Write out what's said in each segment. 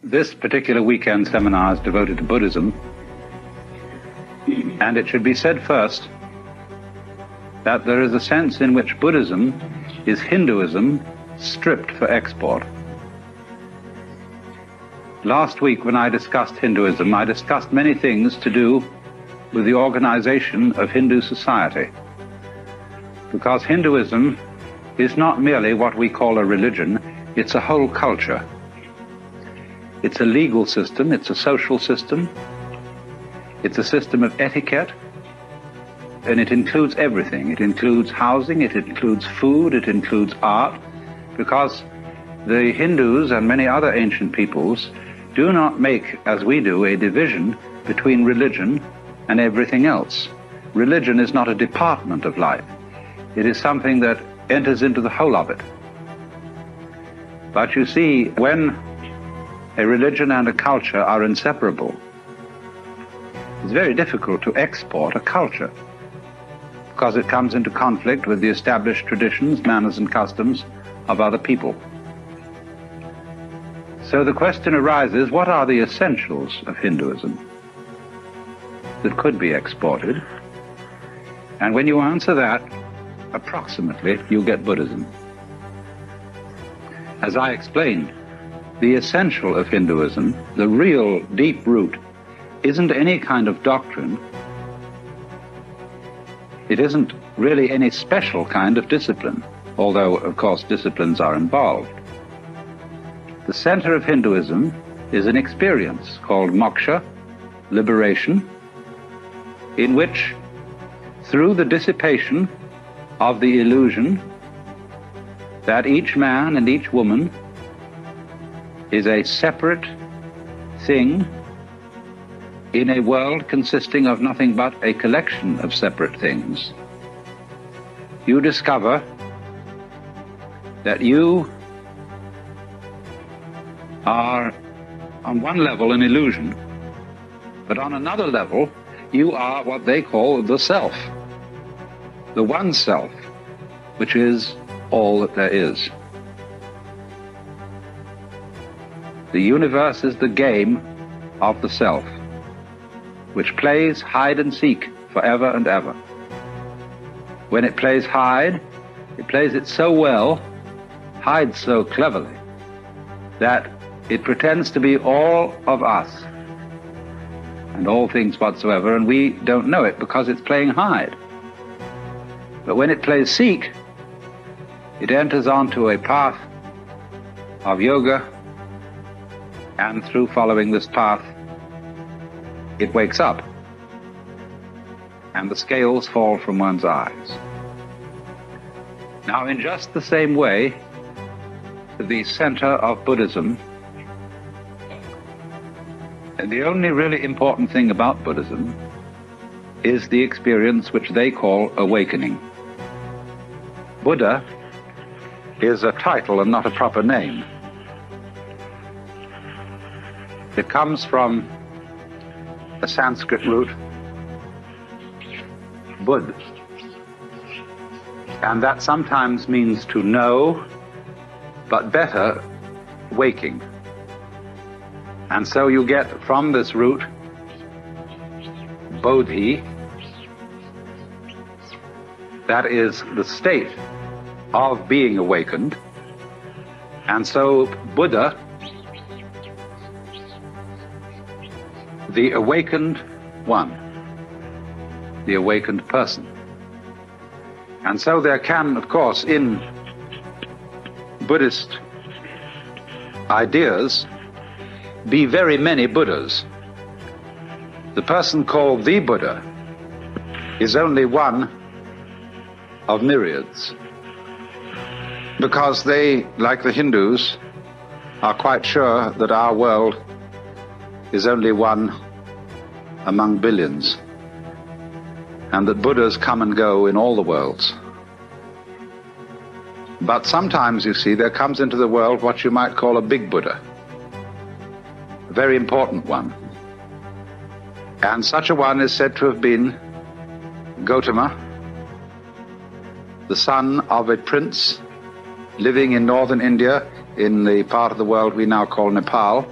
This particular weekend seminar is devoted to Buddhism, and it should be said first that there is a sense in which Buddhism is Hinduism stripped for export. Last week when I discussed Hinduism, I discussed many things to do with the organization of Hindu society, because Hinduism is not merely what we call a religion, it's a whole culture. It's a legal system, it's a social system, it's a system of etiquette, and it includes everything. It includes housing, it includes food, it includes art, because the Hindus and many other ancient peoples do not make, as we do, a division between religion and everything else. Religion is not a department of life. It is something that enters into the whole of it. But you see, when a religion and a culture are inseparable, it's very difficult to export a culture, because it comes into conflict with the established traditions, manners, and customs of other people. So the question arises, what are the essentials of Hinduism that could be exported? And when you answer that, approximately, you get Buddhism. As I explained, the essential of Hinduism, the real deep root, isn't any kind of doctrine. It isn't really any special kind of discipline, although, of course, disciplines are involved. The center of Hinduism is an experience called moksha, liberation, in which, through the dissipation of the illusion that each man and each woman is a separate thing in a world consisting of nothing but a collection of separate things, you discover that you are on one level an illusion, but on another level you are what they call the self, the one self, which is all that there is. The universe is the game of the self, which plays hide and seek forever and ever. When it plays hide, it plays it so well, hides so cleverly, that it pretends to be all of us and all things whatsoever, and we don't know it because it's playing hide. But when it plays seek, it enters onto a path of yoga, and through following this path, it wakes up, and the scales fall from one's eyes. Now, in just the same way, the center of Buddhism, and the only really important thing about Buddhism, is the experience which they call awakening. Buddha is a title and not a proper name. It comes from a Sanskrit root, bud, and that sometimes means to know, but better, waking. And so you get from this root bodhi, that is the state of being awakened, and so Buddha, the awakened one, the awakened person. And so there can, of course, in Buddhist ideas, be very many Buddhas. The person called the Buddha is only one of myriads, because they, like the Hindus, are quite sure that our world is only one among billions, and that Buddhas come and go in all the worlds. But sometimes, you see, there comes into the world what you might call a big Buddha, a very important one. And such a one is said to have been Gautama, the son of a prince living in northern India, in the part of the world we now call Nepal,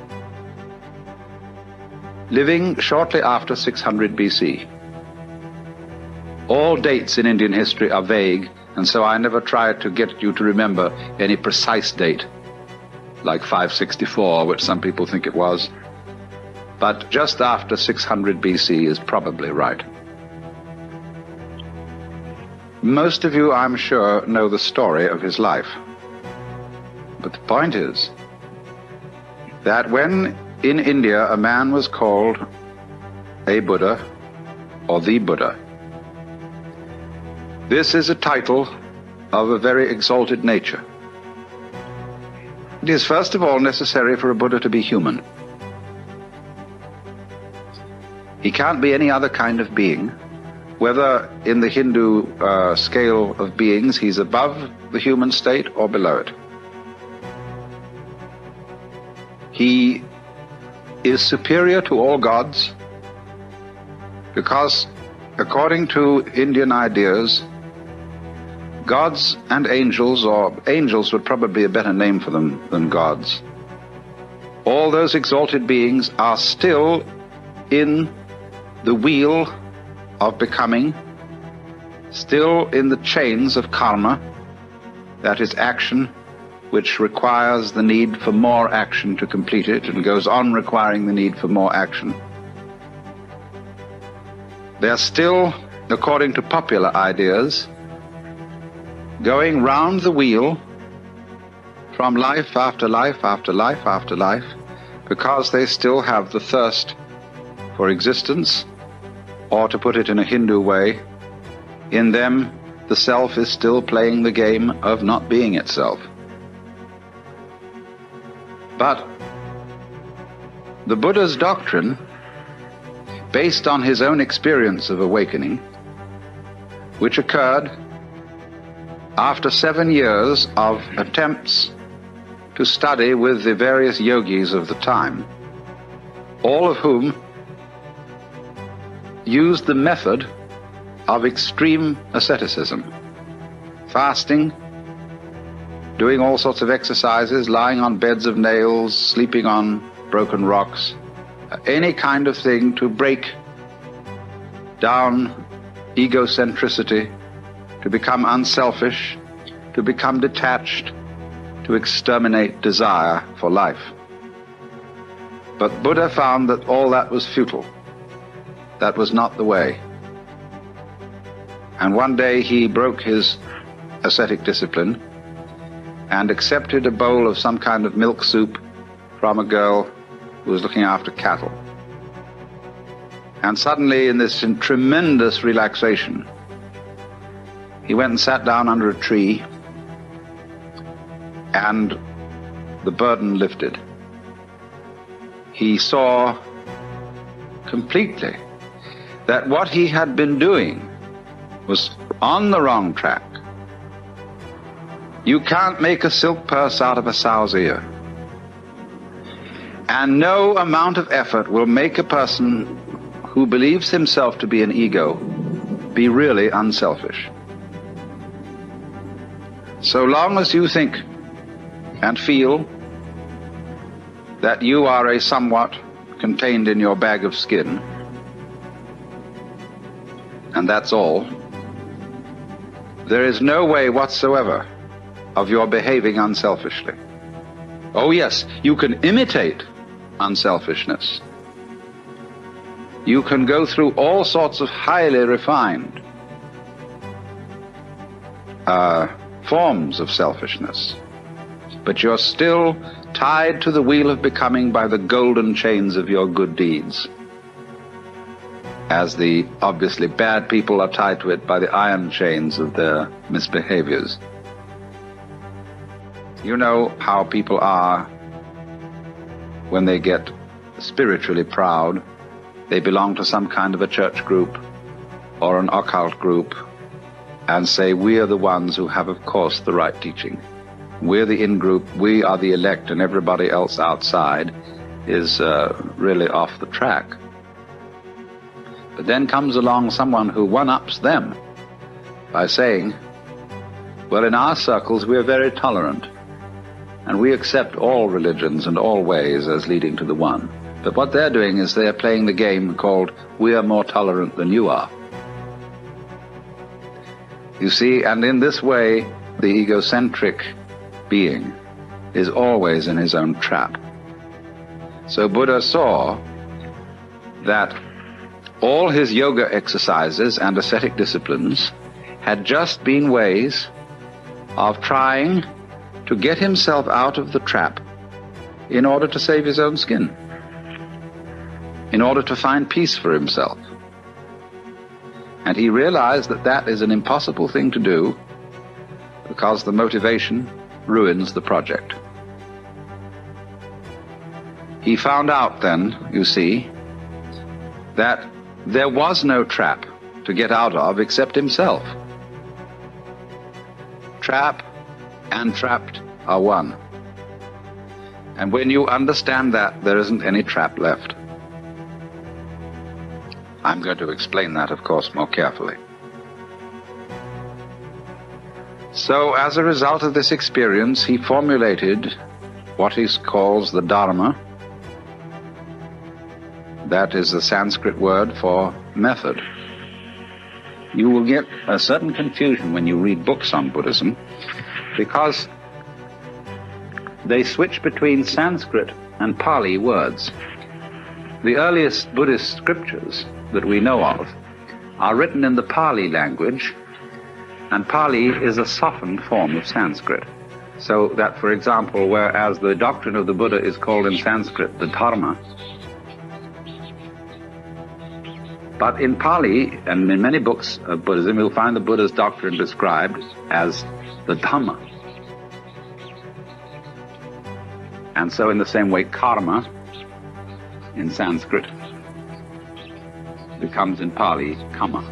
living shortly after 600 BC. All dates in Indian history are vague, and so I never tried to get you to remember any precise date, like 564, which some people think it was. But just after 600 BC is probably right. Most of you, I'm sure, know the story of his life. But the point is that when in India a man was called a Buddha or the Buddha, this is a title of a very exalted nature. It is first of all necessary for a Buddha to be human. He can't be any other kind of being. Whether in the Hindu scale of beings he's above the human state or below it. He is superior to all gods because, according to Indian ideas, gods and angels, or angels would probably be a better name for them than gods, all those exalted beings are still in the wheel of becoming, still in the chains of karma, that is action which requires the need for more action to complete it and goes on requiring the need for more action. They're still, according to popular ideas, going round the wheel from life after life after life after life, because they still have the thirst for existence. Or to put it in a Hindu way, in them the self is still playing the game of not being itself. But the Buddha's doctrine, based on his own experience of awakening, which occurred after 7 years of attempts to study with the various yogis of the time, all of whom used the method of extreme asceticism, fasting, doing all sorts of exercises, lying on beds of nails, sleeping on broken rocks, any kind of thing to break down egocentricity, to become unselfish, to become detached, to exterminate desire for life. But Buddha found that all that was futile. That was not the way. And one day he broke his ascetic discipline and accepted a bowl of some kind of milk soup from a girl who was looking after cattle. And suddenly, in this tremendous relaxation, he went and sat down under a tree, and the burden lifted. He saw completely that what he had been doing was on the wrong track. You can't make a silk purse out of a sow's ear. And no amount of effort will make a person who believes himself to be an ego be really unselfish. So long as you think and feel that you are a somewhat contained in your bag of skin, and that's all, there is no way whatsoever of your behaving unselfishly. Oh yes, you can imitate unselfishness. You can go through all sorts of highly refined forms of selfishness, but you're still tied to the wheel of becoming by the golden chains of your good deeds, as the obviously bad people are tied to it by the iron chains of their misbehaviors. You know how people are when they get spiritually proud. They belong to some kind of a church group or an occult group and say, we are the ones who have, of course, the right teaching. We're the in-group, we are the elect, and everybody else outside is really off the track. But then comes along someone who one-ups them by saying, well, in our circles we're very tolerant, and we accept all religions and all ways as leading to the one. But what they're doing is they're playing the game called "We are more tolerant than you are." You see, and in this way, the egocentric being is always in his own trap. So Buddha saw that all his yoga exercises and ascetic disciplines had just been ways of trying to get himself out of the trap in order to save his own skin, in order to find peace for himself. And he realized that that is an impossible thing to do because the motivation ruins the project. He found out then, you see, that there was no trap to get out of except himself. Trap and trapped are one. And when you understand that, there isn't any trap left. I'm going to explain that, of course, more carefully. So, as a result of this experience, he formulated what he calls the Dharma. That is the Sanskrit word for method. You will get a certain confusion when you read books on Buddhism, because they switch between Sanskrit and Pali words. The earliest Buddhist scriptures that we know of are written in the Pali language, and Pali is a softened form of Sanskrit. So that, for example, whereas the doctrine of the Buddha is called in Sanskrit the Dharma, but in Pali and in many books of Buddhism, you'll find the Buddha's doctrine described as the Dhamma. And so in the same way, karma in Sanskrit becomes in Pali kamma.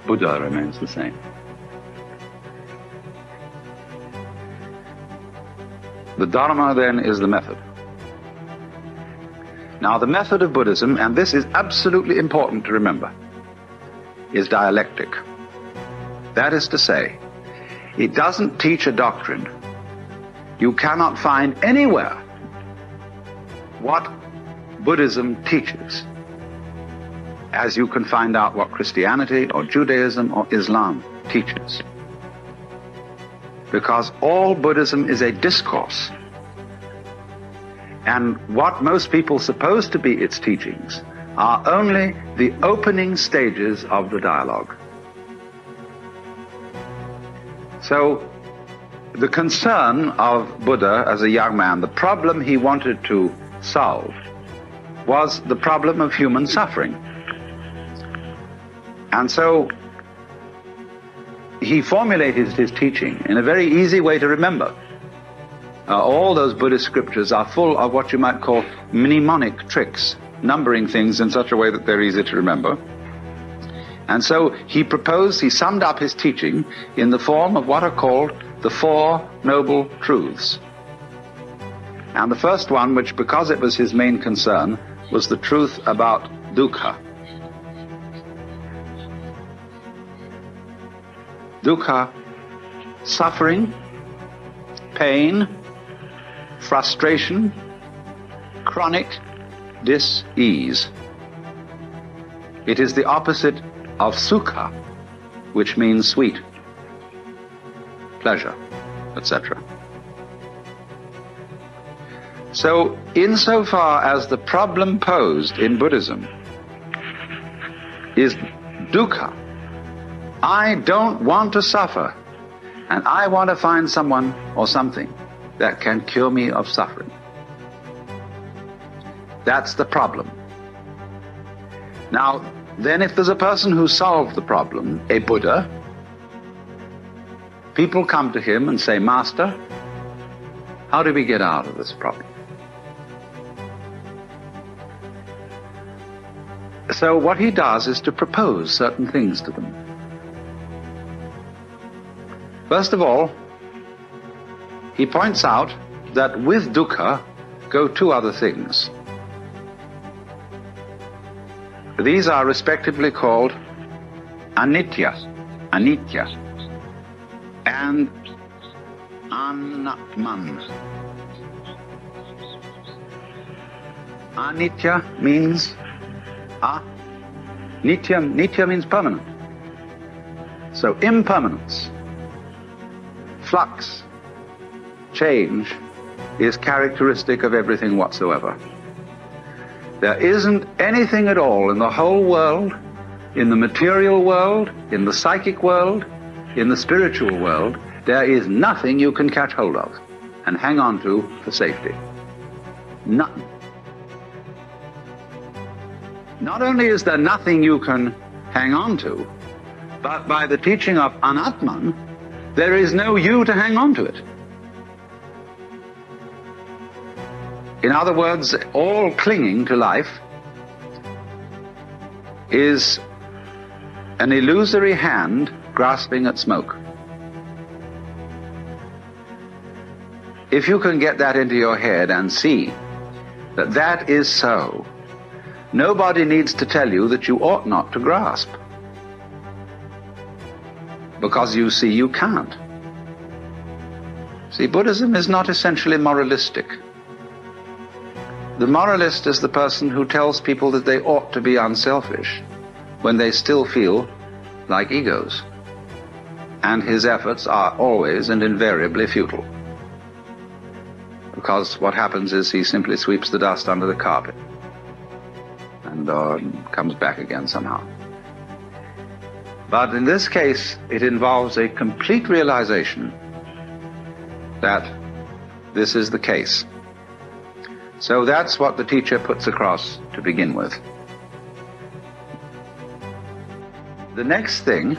Buddha remains the same. The Dharma then is the method. Now the method of Buddhism, and this is absolutely important to remember, is dialectic. That is to say, it doesn't teach a doctrine. You cannot find anywhere what Buddhism teaches, as you can find out what Christianity or Judaism or Islam teaches. Because all Buddhism is a discourse. And what most people suppose to be its teachings are only the opening stages of the dialogue. So, the concern of Buddha as a young man, the problem he wanted to solve, was the problem of human suffering. And so, he formulated his teaching in a very easy way to remember. All those Buddhist scriptures are full of what you might call mnemonic tricks, numbering things in such a way that they're easy to remember. And so he summed up his teaching in the form of what are called the Four Noble Truths. And the first one, which because it was his main concern, was the truth about dukkha. Dukkha, suffering, pain, frustration, chronic dis-ease. It is the opposite of sukha, which means sweet, pleasure, etc. So, insofar as the problem posed in Buddhism is dukkha, I don't want to suffer, and I want to find someone or something that can cure me of suffering. That's the problem. Now, then if there's a person who solved the problem, a Buddha, people come to him and say, Master, how do we get out of this problem? So what he does is to propose certain things to them. First of all, he points out that with dukkha go two other things. These are respectively called anitya, and anatman. Anitya means nitya means permanent. So impermanence, flux, change is characteristic of everything whatsoever. There isn't anything at all in the whole world, in the material world, in the psychic world, in the spiritual world, there is nothing you can catch hold of and hang on to for safety. Nothing. Not only is there nothing you can hang on to, but by the teaching of Anatman, there is no you to hang on to it. In other words, all clinging to life is an illusory hand grasping at smoke. If you can get that into your head and see that that is so, nobody needs to tell you that you ought not to grasp, because you see you can't. See, Buddhism is not essentially moralistic. The moralist is the person who tells people that they ought to be unselfish when they still feel like egos, and his efforts are always and invariably futile, because what happens is he simply sweeps the dust under the carpet and comes back again somehow. But in this case, it involves a complete realization that this is the case. So that's what the teacher puts across to begin with. The next thing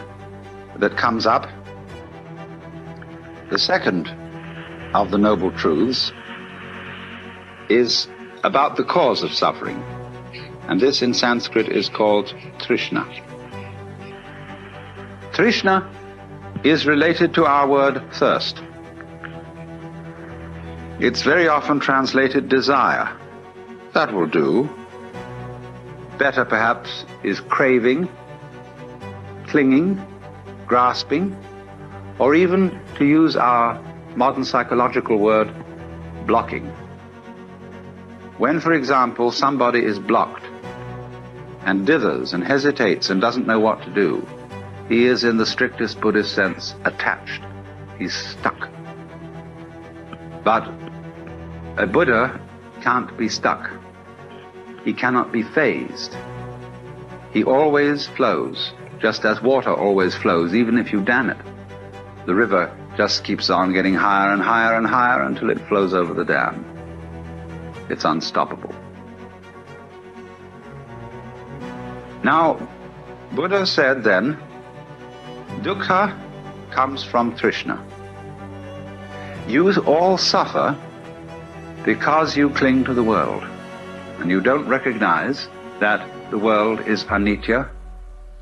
that comes up, the second of the Noble Truths, is about the cause of suffering. And this in Sanskrit is called Trishna. Trishna is related to our word thirst. It's very often translated desire. That will do. Better perhaps is craving, clinging, grasping, or even, to use our modern psychological word, blocking. When, for example, somebody is blocked and dithers and hesitates and doesn't know what to do, he is, in the strictest Buddhist sense, attached. He's stuck. But a Buddha can't be stuck. He cannot be phased. He always flows, just as water always flows, even if you dam it. The river just keeps on getting higher and higher and higher until it flows over the dam. It's unstoppable. Now, Buddha said then, dukkha comes from Trishna. You all suffer because you cling to the world, and you don't recognize that the world is anitya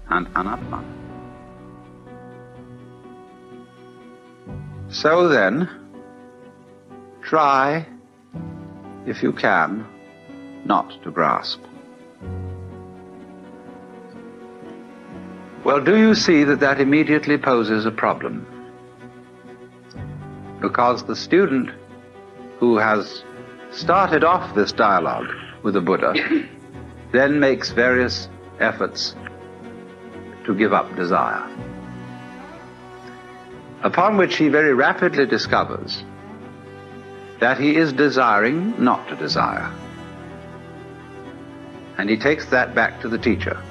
and anatman. So then, try, if you can, not to grasp. Well, do you see that that immediately poses a problem? Because the student who has started off this dialogue with the Buddha then makes various efforts to give up desire, upon which he very rapidly discovers that he is desiring not to desire. And he takes that back to the teacher,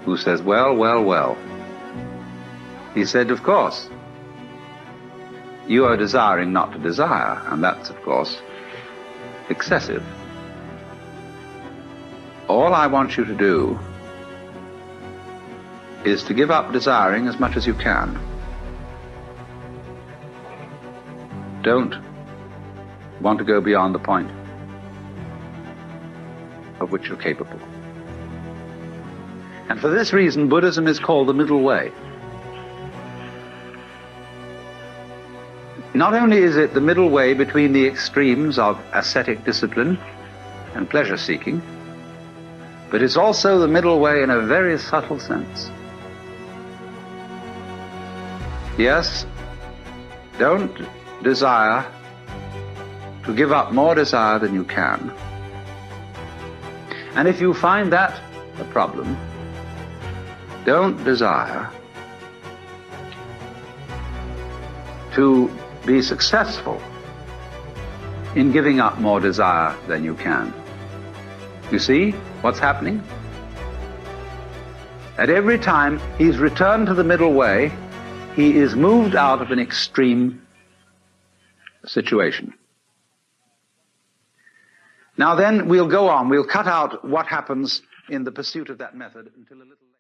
who says, well. He said, of course, you are desiring not to desire, and that's, of course, excessive. All I want you to do is to give up desiring as much as you can. Don't want to go beyond the point of which you're capable. And for this reason, Buddhism is called the middle way. Not only is it the middle way between the extremes of ascetic discipline and pleasure-seeking, but it's also the middle way in a very subtle sense. Yes, don't desire to give up more desire than you can, And if you find that a problem, don't desire to be successful in giving up more desire than you can. You see what's happening? At every time he's returned to the middle way, he is moved out of an extreme situation. Now then, we'll go on. We'll cut out what happens in the pursuit of that method until a little later.